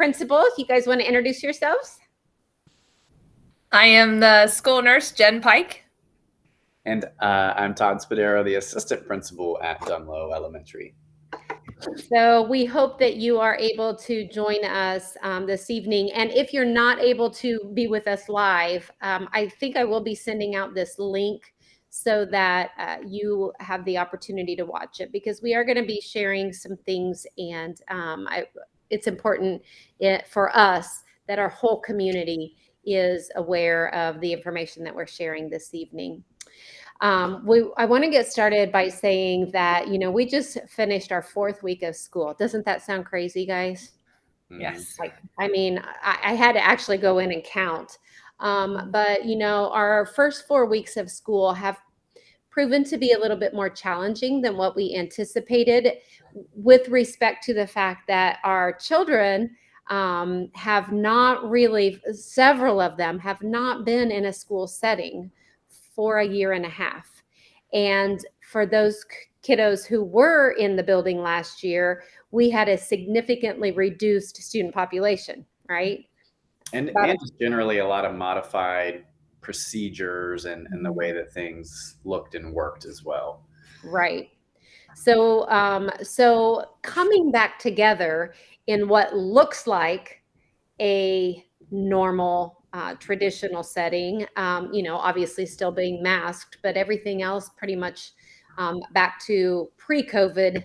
principal. If you guys want to introduce yourselves. I am the school nurse, Jen Pike. And I'm Todd Spadero, the assistant principal at Dunlow Elementary. So we hope that you are able to join us this evening. And if you're not able to be with us live, I think I will be sending out this link so that you have the opportunity to watch it, because we are going to be sharing some things, and it's important for us that our whole community is aware of the information that we're sharing this evening. I want to get started by saying that, we just finished our 4th week of school. Doesn't that sound crazy, guys? Yes. I had to actually go in and count. But, our first 4 weeks of school have proven to be a little bit more challenging than what we anticipated, with respect to the fact that our children have not really, several of them have not been in a school setting for a year and a half. And for those kiddos who were in the building last year, we had a significantly reduced student population, right? And just generally a lot of modified procedures and the way that things looked and worked as well. Right. So coming back together in what looks like a normal traditional setting, obviously still being masked, but everything else pretty much back to pre-COVID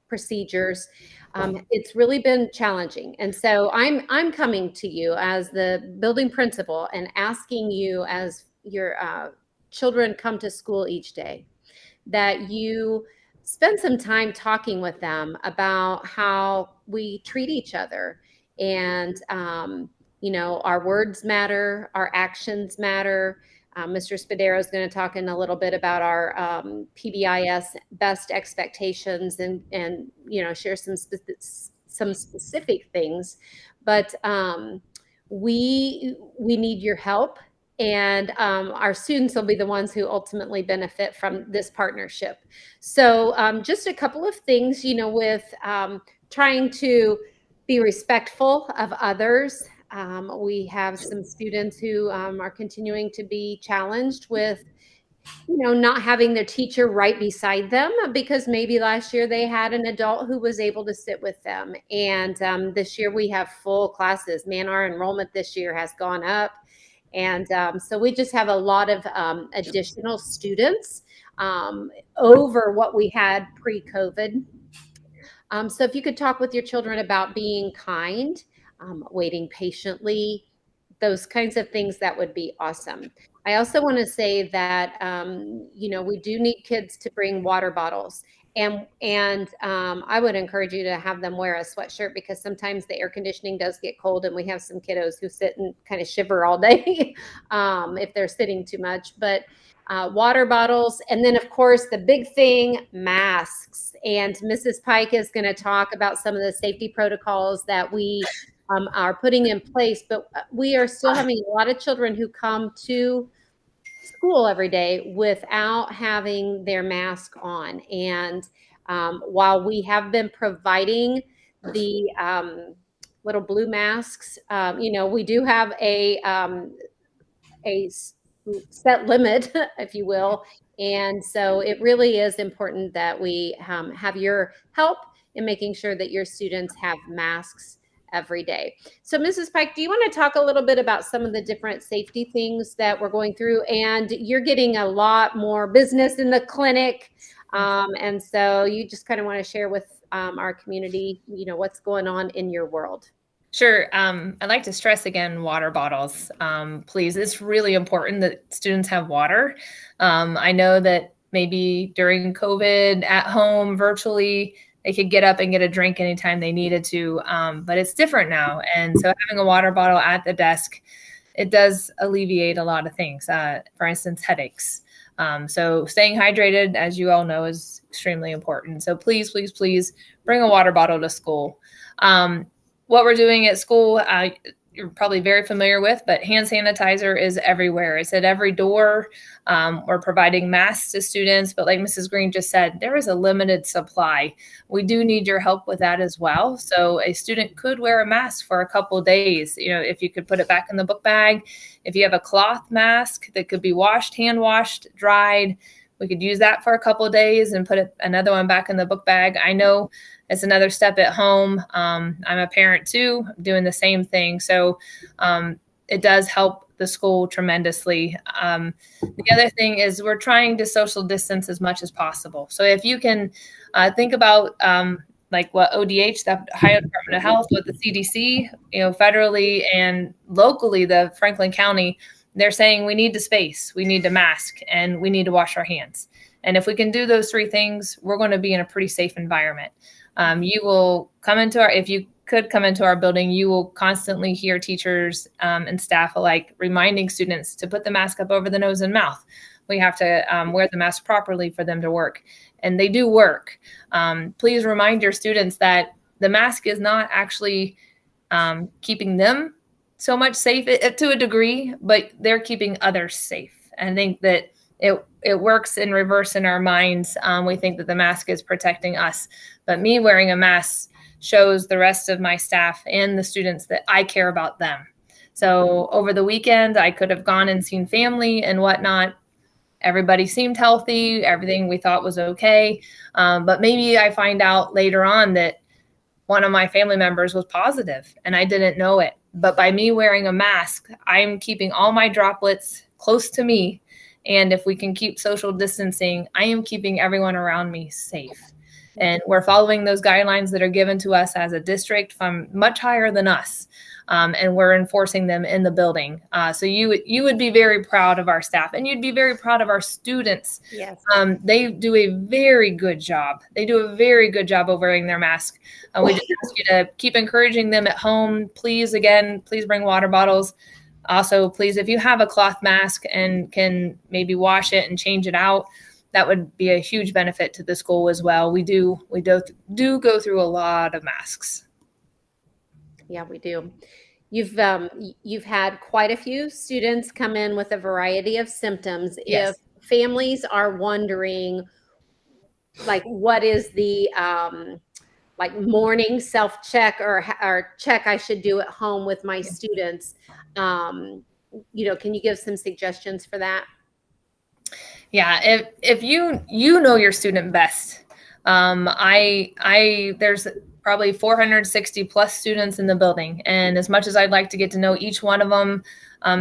procedures. It's really been challenging. And so I'm coming to you as the building principal and asking you, as your children come to school each day, that you spend some time talking with them about how we treat each other. And, our words matter, our actions matter. Mr. Spadero is going to talk in a little bit about our PBIS best expectations and share some specific things. But we need your help. And our students will be the ones who ultimately benefit from this partnership. So just a couple of things, with trying to be respectful of others. We have some students who are continuing to be challenged with, not having their teacher right beside them, because maybe last year they had an adult who was able to sit with them. And this year we have full classes. Man, our enrollment this year has gone up. And so we just have a lot of additional students over what we had pre-COVID. So if you could talk with your children about being kind, waiting patiently, those kinds of things, that would be awesome. I also want to say that, we do need kids to bring water bottles. And I would encourage you to have them wear a sweatshirt, because sometimes the air conditioning does get cold, and we have some kiddos who sit and kind of shiver all day if they're sitting too much. But water bottles, and then of course the big thing, masks. And Mrs. Pike is going to talk about some of the safety protocols that we are putting in place. But we are still having a lot of children who come to school every day without having their mask on. And while we have been providing the little blue masks, we do have a set limit, if you will. And so it really is important that we have your help in making sure that your students have masks every day. So Mrs. Pike, do you want to talk a little bit about some of the different safety things that we're going through? And you're getting a lot more business in the clinic. And so you just kind of want to share with our community, what's going on in your world. Sure. I'd like to stress again, water bottles, please. It's really important that students have water. I know that maybe during COVID at home, virtually, they could get up and get a drink anytime they needed to, but it's different now. And so having a water bottle at the desk, it does alleviate a lot of things, for instance, headaches. So staying hydrated, as you all know, is extremely important. So please, please, please bring a water bottle to school. What we're doing at school, you're probably very familiar with, but hand sanitizer is everywhere. It's at every door. We're providing masks to students, but like Mrs. Green just said, there is a limited supply. We do need your help with that as well. So a student could wear a mask for a couple of days. If you could put it back in the book bag, if you have a cloth mask that could be washed, hand washed, dried, we could use that for a couple of days and put another one back in the book bag. I know it's another step at home. I'm a parent too, doing the same thing. So it does help the school tremendously. The other thing is we're trying to social distance as much as possible. So if you can think about like what ODH, the Ohio Department of Health, with the CDC, federally and locally, the Franklin County, they're saying we need the space, we need the mask, and we need to wash our hands. And if we can do those three things, we're going to be in a pretty safe environment. You will come into if you could come into our building, you will constantly hear teachers and staff alike reminding students to put the mask up over the nose and mouth. We have to wear the mask properly for them to work. And they do work. Please remind your students that the mask is not actually keeping them so much safe to a degree, but they're keeping others safe. And I think that it works in reverse in our minds. We think that the mask is protecting us, but me wearing a mask shows the rest of my staff and the students that I care about them. So over the weekend, I could have gone and seen family and whatnot. Everybody seemed healthy. Everything we thought was okay. But maybe I find out later on that one of my family members was positive and I didn't know it. But by me wearing a mask, I'm keeping all my droplets close to me. And if we can keep social distancing, I am keeping everyone around me safe. And we're following those guidelines that are given to us as a district from much higher than us. And we're enforcing them in the building. So you would be very proud of our staff, and you'd be very proud of our students. Yes. They do a very good job. They do a very good job of wearing their mask. We just ask you to keep encouraging them at home. Please bring water bottles. Also, please, if you have a cloth mask and can maybe wash it and change it out, that would be a huge benefit to the school as well. We do go through a lot of masks. Yeah, we do. You've had quite a few students come in with a variety of symptoms. Yes. If families are wondering, like, what is the like morning self-check or check I should do at home with my students, can you give some suggestions for that? Yeah, if you know your student best, there's probably 460 plus students in the building, and as much as I'd like to get to know each one of them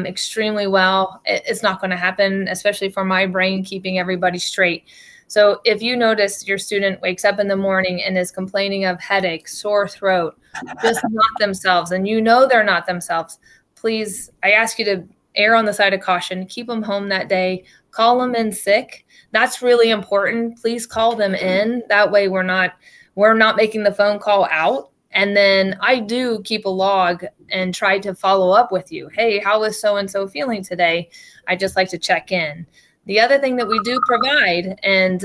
extremely well, it's not going to happen, especially for my brain keeping everybody straight. So if you notice your student wakes up in the morning and is complaining of headache, sore throat, just not themselves, and they're not themselves, please, I ask you to err on the side of caution. Keep them home that day. Call them in sick. That's really important. Please call them in. That way we're not making the phone call out. And then I do keep a log and try to follow up with you. Hey, how is so-and-so feeling today? I just like to check in. The other thing that we do provide, and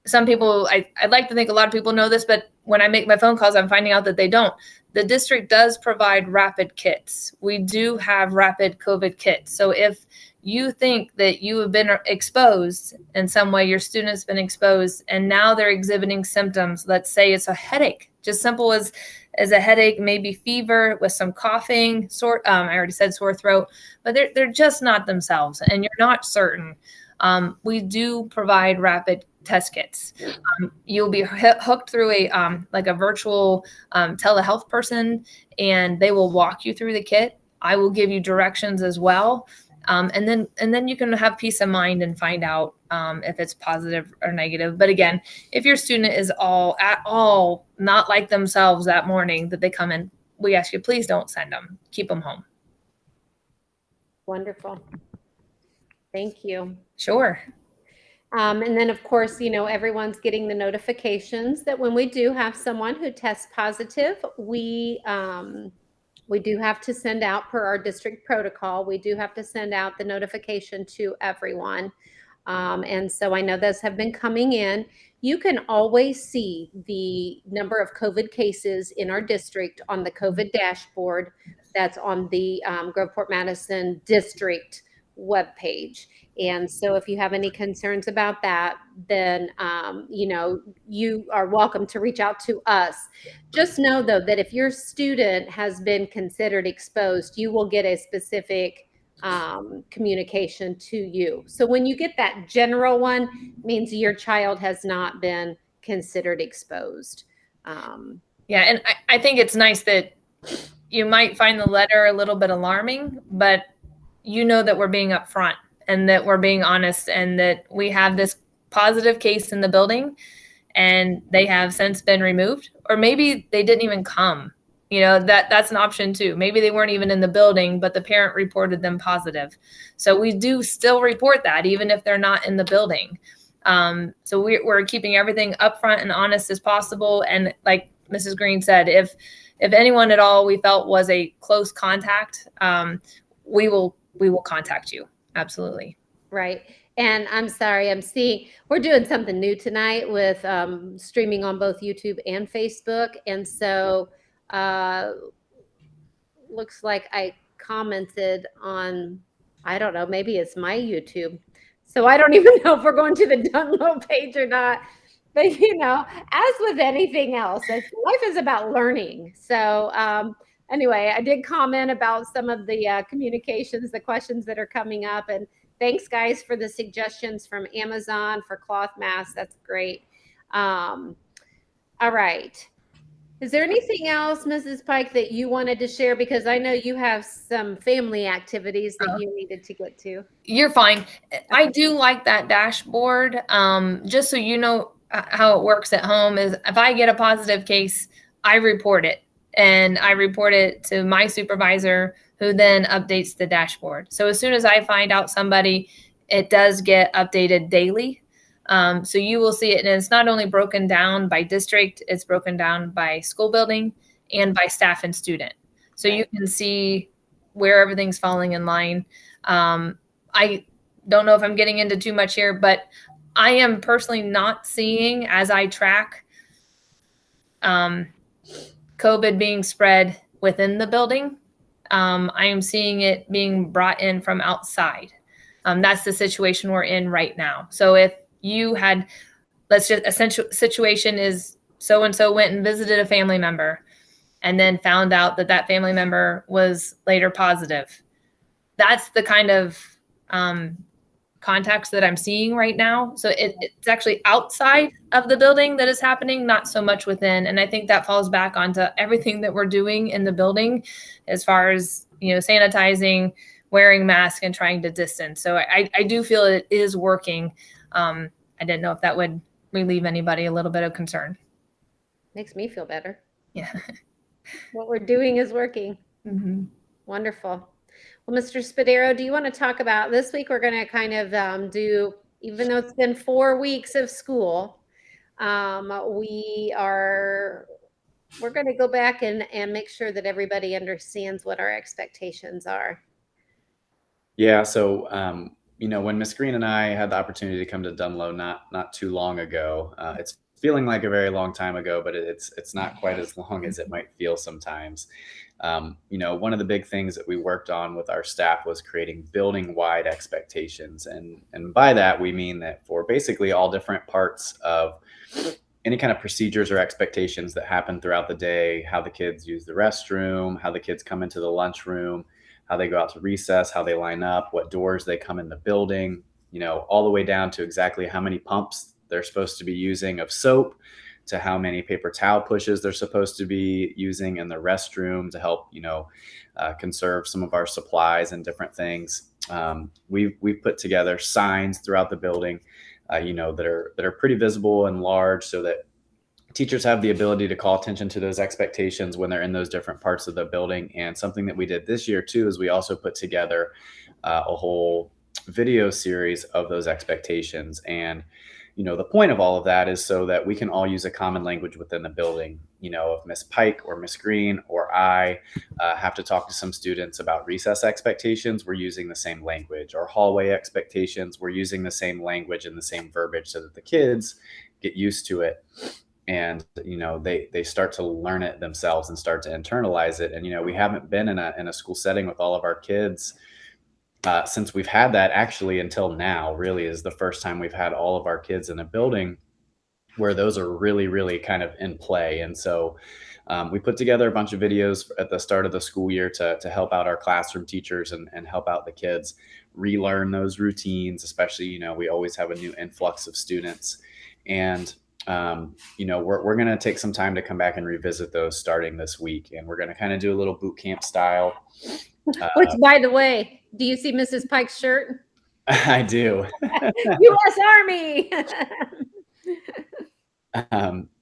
some people, I'd like to think a lot of people know this, but when I make my phone calls, I'm finding out that they don't. The district does provide rapid kits. We do have rapid COVID kits. So if you think that you have been exposed in some way, your student's been exposed, and now they're exhibiting symptoms, let's say it's a headache, just simple as a headache, maybe fever with some coughing, I already said sore throat, but they're just not themselves and you're not certain. We do provide rapid test kits. You'll be hooked through a virtual telehealth person, and they will walk you through the kit. I will give you directions as well. And then you can have peace of mind and find out if it's positive or negative. But again, if your student is at all not like themselves that morning that they come in, we ask you, please don't send them. Keep them home. Wonderful. Thank you. Sure. And then, of course, everyone's getting the notifications that when we do have someone who tests positive, we do have to send out, per our district protocol, we do have to send out the notification to everyone. And so I know those have been coming in. you can always see the number of COVID cases in our district on the COVID dashboard that's on the Groveport Madison district webpage. And so if you have any concerns about that, then, you are welcome to reach out to us. Just know, though, that if your student has been considered exposed, you will get a specific communication to you. So when you get that general one, means your child has not been considered exposed. Yeah, and I think it's nice that you might find the letter a little bit alarming, but you know that we're being upfront and that we're being honest and that we have this positive case in the building and they have since been removed, or maybe they didn't even come. That's an option too. Maybe they weren't even in the building, but the parent reported them positive. So we do still report that even if they're not in the building. So we're keeping everything upfront and honest as possible. And like Mrs. Green said, if anyone at all we felt was a close contact, we will contact you. Absolutely. Right. And I'm sorry, we're doing something new tonight with streaming on both YouTube and Facebook. And so looks like I commented on, I don't know, maybe it's my YouTube. So I don't even know if we're going to the Dunlow page or not. But, as with anything else, life is about learning. So anyway, I did comment about some of the communications, the questions that are coming up. And thanks, guys, for the suggestions from Amazon for cloth masks. That's great. All right. Is there anything else, Mrs. Pike, that you wanted to share? Because I know you have some family activities that you needed to get to. You're fine. I do like that dashboard. Just so you know how it works at home is if I get a positive case, I report it. And I report it to my supervisor, who then updates the dashboard. So as soon as I find out somebody, it does get updated daily. So you will see it, and it's not only broken down by district, it's broken down by school building and by staff and student. So you can see where everything's falling in line. I don't know if I'm getting into too much here, but I am personally not seeing, as I track COVID being spread within the building. I am seeing it being brought in from outside. That's the situation we're in right now. So if you had, essential situation is so-and-so went and visited a family member and then found out that family member was later positive. That's the kind of contacts that I'm seeing right now. So it's actually outside of the building that is happening, not so much within. And I think that falls back onto everything that we're doing in the building as far as, sanitizing, wearing masks, and trying to distance. So I do feel it is working. I didn't know if that would relieve anybody a little bit of concern. Makes me feel better. Yeah. What we're doing is working. Mm-hmm. Wonderful. Well, Mr. Spadaro, do you want to talk about this week? We're going to kind of do, even though it's been 4 weeks of school, we're going to go back and make sure that everybody understands what our expectations are. Yeah. So, when Miss Green and I had the opportunity to come to Dunlow not too long ago, it's feeling like a very long time ago, but it's not quite as long as it might feel sometimes. One of the big things that we worked on with our staff was creating building-wide expectations. And by that, we mean that for basically all different parts of any kind of procedures or expectations that happen throughout the day, how the kids use the restroom, how the kids come into the lunchroom, how they go out to recess, how they line up, what doors they come in the building, all the way down to exactly how many pumps they're supposed to be using of soap, to how many paper towel pushes they're supposed to be using in the restroom to help, conserve some of our supplies and different things. We've put together signs throughout the building, that are pretty visible and large, so that teachers have the ability to call attention to those expectations when they're in those different parts of the building. And something that we did this year too is we also put together a whole video series of those expectations. And the point of all of that is so that we can all use a common language within the building. If Miss Pike or Miss Green or I have to talk to some students about recess expectations, we're using the same language. Or hallway expectations, we're using the same language and the same verbiage, so that the kids get used to it, and they start to learn it themselves and start to internalize it. And we haven't been in a school setting with all of our kids since we've had that, actually, until now. Really is the first time we've had all of our kids in a building where those are really, really kind of in play. And so we put together a bunch of videos at the start of the school year to help out our classroom teachers and help out the kids relearn those routines, especially, we always have a new influx of students. And, we're going to take some time to come back and revisit those starting this week. And we're going to kind of do a little boot camp style. Which, by the way, do you see Mrs. Pike's shirt? I do. U.S. Army.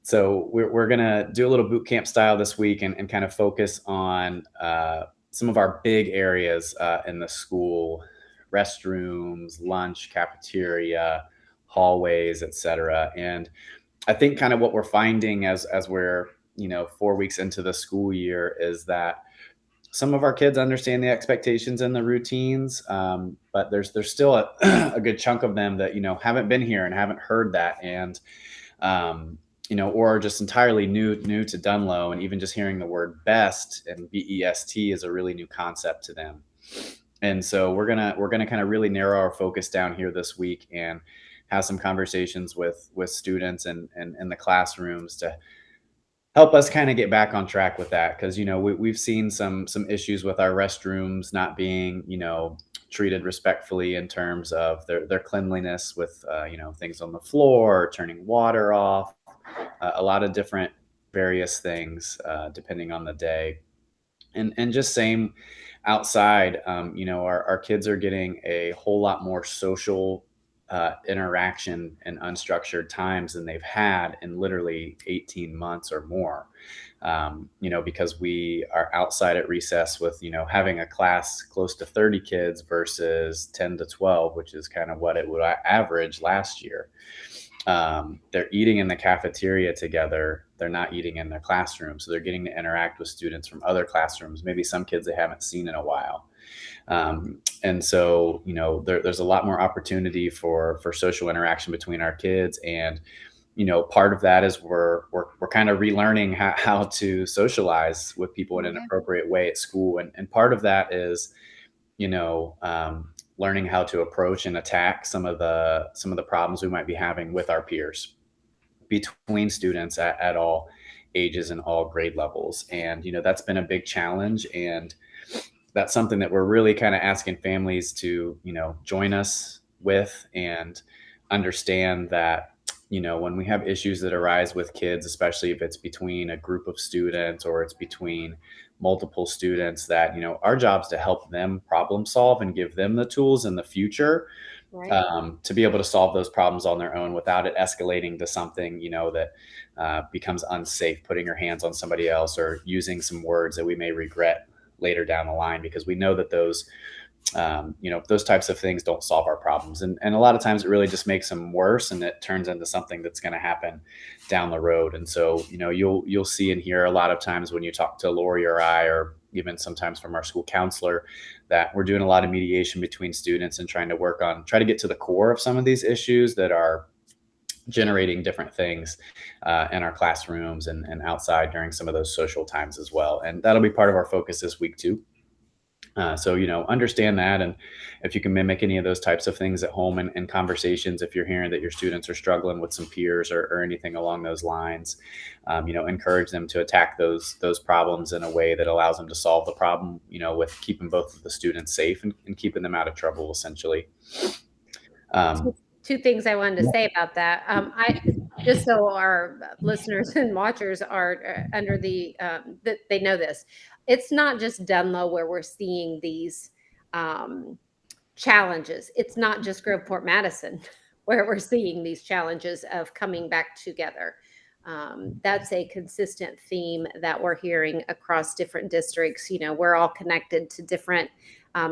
So we're going to do a little boot camp style this week and kind of focus on some of our big areas in the school: restrooms, lunch, cafeteria, hallways, etc. And I think kind of what we're finding as we're 4 weeks into the school year is that some of our kids understand the expectations and the routines, but there's still a good chunk of them that haven't been here and haven't heard that, and or are just entirely new to Dunlow, and even just hearing the word BEST and BEST is a really new concept to them. And so we're gonna kind of really narrow our focus down here this week and have some conversations with students and in the classrooms to help us kind of get back on track with that. Because we've seen some issues with our restrooms not being treated respectfully in terms of their cleanliness, with things on the floor, turning water off, a lot of different various things depending on the day. And just same outside, our kids are getting a whole lot more social interaction in unstructured times than they've had in literally 18 months or more. Because we are outside at recess with, having a class close to 30 kids versus 10 to 12, which is kind of what it would average last year. They're eating in the cafeteria together. They're not eating in their classroom. So they're getting to interact with students from other classrooms, maybe some kids they haven't seen in a while. And so, there's a lot more opportunity for social interaction between our kids. And, part of that is we're kind of relearning how to socialize with people in an appropriate way at school. And part of that is, learning how to approach and attack some of the problems we might be having with our peers, between students at all ages and all grade levels. And, that's been a big challenge. And that's something that we're really kind of asking families to, join us with, and understand that, when we have issues that arise with kids, especially if it's between a group of students or it's between multiple students, that, our job is to help them problem solve and give them the tools in the future, Right. to be able to solve those problems on their own without it escalating to something, that becomes unsafe, putting your hands on somebody else or using some words that we may regret later down the line, because we know that those types of things don't solve our problems. And a lot of times it really just makes them worse, and it turns into something that's going to happen down the road. And so, you'll see and hear a lot of times when you talk to Lori or I, or even sometimes from our school counselor, that we're doing a lot of mediation between students and trying to get to the core of some of these issues that are generating different things in our classrooms and outside during some of those social times as well. And that'll be part of our focus this week too. So, understand that. And if you can mimic any of those types of things at home and conversations, if you're hearing that your students are struggling with some peers or anything along those lines, encourage them to attack those problems in a way that allows them to solve the problem, with keeping both of the students safe and keeping them out of trouble, essentially. Two things I wanted to say about that. I just so our listeners and watchers are under that they know this. It's not just Dunlow where we're seeing these challenges. It's not just Groveport Madison where we're seeing these challenges of coming back together. That's a consistent theme that we're hearing across different districts. We're all connected to different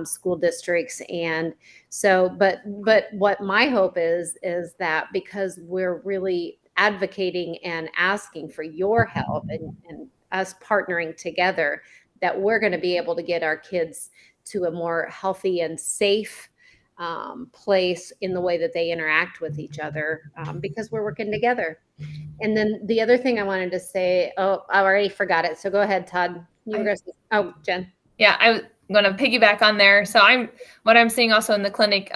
school districts. And so, but what my hope is that because we're really advocating and asking for your help and us partnering together, that we're going to be able to get our kids to a more healthy and safe place in the way that they interact with each other, because we're working together. And then the other thing I wanted to say, oh, I already forgot it. So go ahead, Todd. You were going to say, oh, Jen. Yeah, I'm going to piggyback on there. So what I'm seeing also in the clinic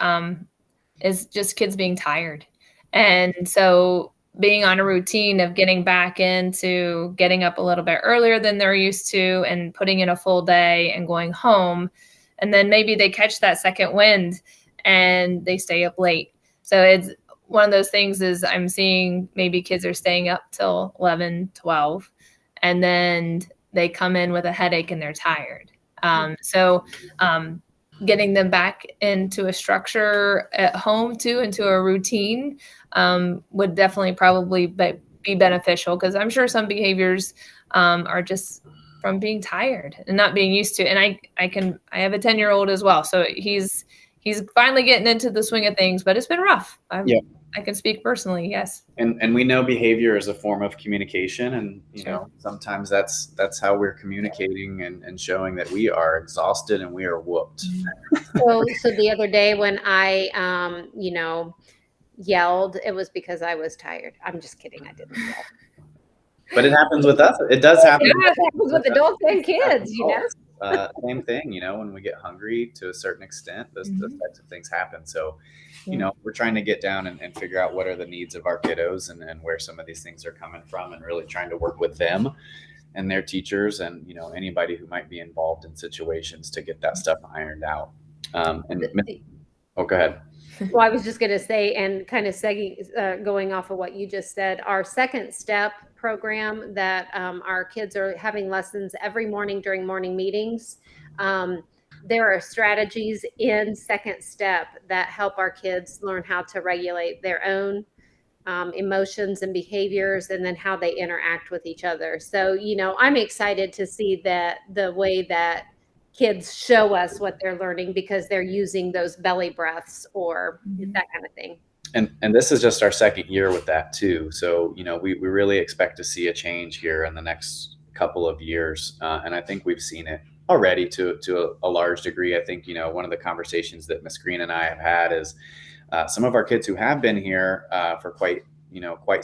is just kids being tired. And so being on a routine of getting back into getting up a little bit earlier than they're used to and putting in a full day and going home. And then maybe they catch that second wind and they stay up late. So it's one of those things is I'm seeing maybe kids are staying up till 11, 12, and then they come in with a headache and they're tired. So getting them back into a structure at home too, into a routine would definitely probably be beneficial, because I'm sure some behaviors are just from being tired and not being used to. And I have a 10-year-old as well. So he's finally getting into the swing of things, but it's been rough. I can speak personally. Yes. And we know behavior is a form of communication, and you know, sometimes that's how we're communicating and showing that we are exhausted and we are whooped. So the other day when I yelled, it was because I was tired. I'm just kidding. I didn't yell. But it happens with us. It does happen. It happens with adults and kids, you know. Same thing, you know, when we get hungry to a certain extent, those types of things happen. So, you know, we're trying to get down and figure out what are the needs of our kiddos and where some of these things are coming from, and really trying to work with them and their teachers and, you know, anybody who might be involved in situations to get that stuff ironed out. Oh, go ahead. Well, I was just going to say, and kind of going off of what you just said, our second step program that our kids are having lessons every morning during morning meetings. There are strategies in second step that help our kids learn how to regulate their own emotions and behaviors, and then how they interact with each other. So, you know, I'm excited to see that the way that kids show us what they're learning, because they're using those belly breaths or that kind of thing. And this is just our second year with that too. So, you know, we really expect to see a change here in the next couple of years. And I think we've seen it already to a large degree. I think, you know, one of the conversations that Ms. Green and I have had is some of our kids who have been here for quite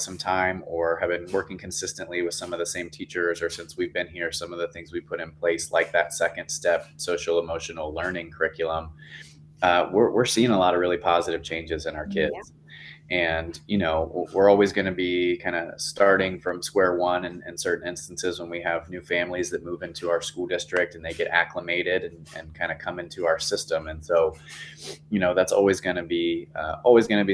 some time, or have been working consistently with some of the same teachers, or since we've been here, some of the things we put in place, like that second step social emotional learning curriculum, we're seeing a lot of really positive changes in our kids. Yeah. And, you know, we're always going to be kind of starting from square one in certain instances when we have new families that move into our school district and they get acclimated and kind of come into our system. And so, you know, that's always going to be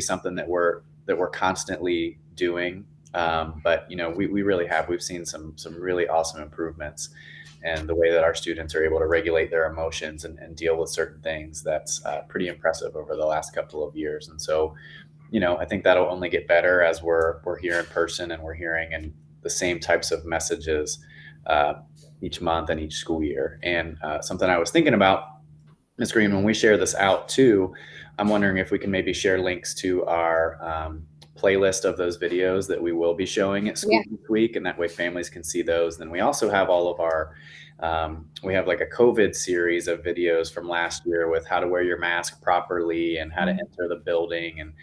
something that we're constantly doing. But, you know, we've seen some really awesome improvements, and the way that our students are able to regulate their emotions and deal with certain things, that's pretty impressive over the last couple of years. And so, you know, I think that'll only get better as we're here in person and we're hearing and the same types of messages each month and each school year. And something I was thinking about, Ms. Green, when we share this out too, I'm wondering if we can maybe share links to our playlist of those videos that we will be showing at school this week, and that way families can see those. Then we also have all of our we have like a COVID series of videos from last year with how to wear your mask properly and how to enter the building, and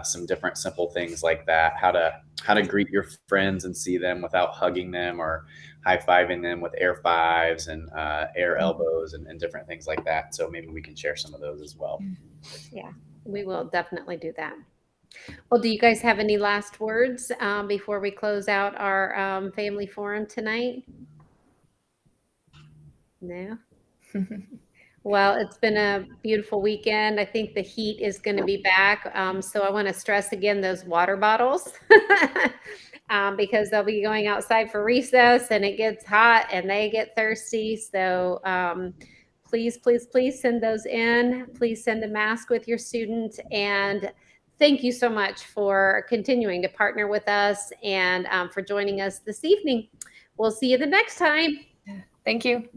some different simple things like that, how to greet your friends and see them without hugging them or high-fiving them with air fives and air elbows and different things like that. So maybe we can share some of those as well. Yeah, we will definitely do that. Well, do you guys have any last words before we close out our family forum tonight? No? Well, it's been a beautiful weekend. I think the heat is going to be back. So I want to stress again those water bottles because they'll be going outside for recess and it gets hot and they get thirsty. So please, please, please send those in. Please send a mask with your student. And thank you so much for continuing to partner with us and for joining us this evening. We'll see you the next time. Thank you.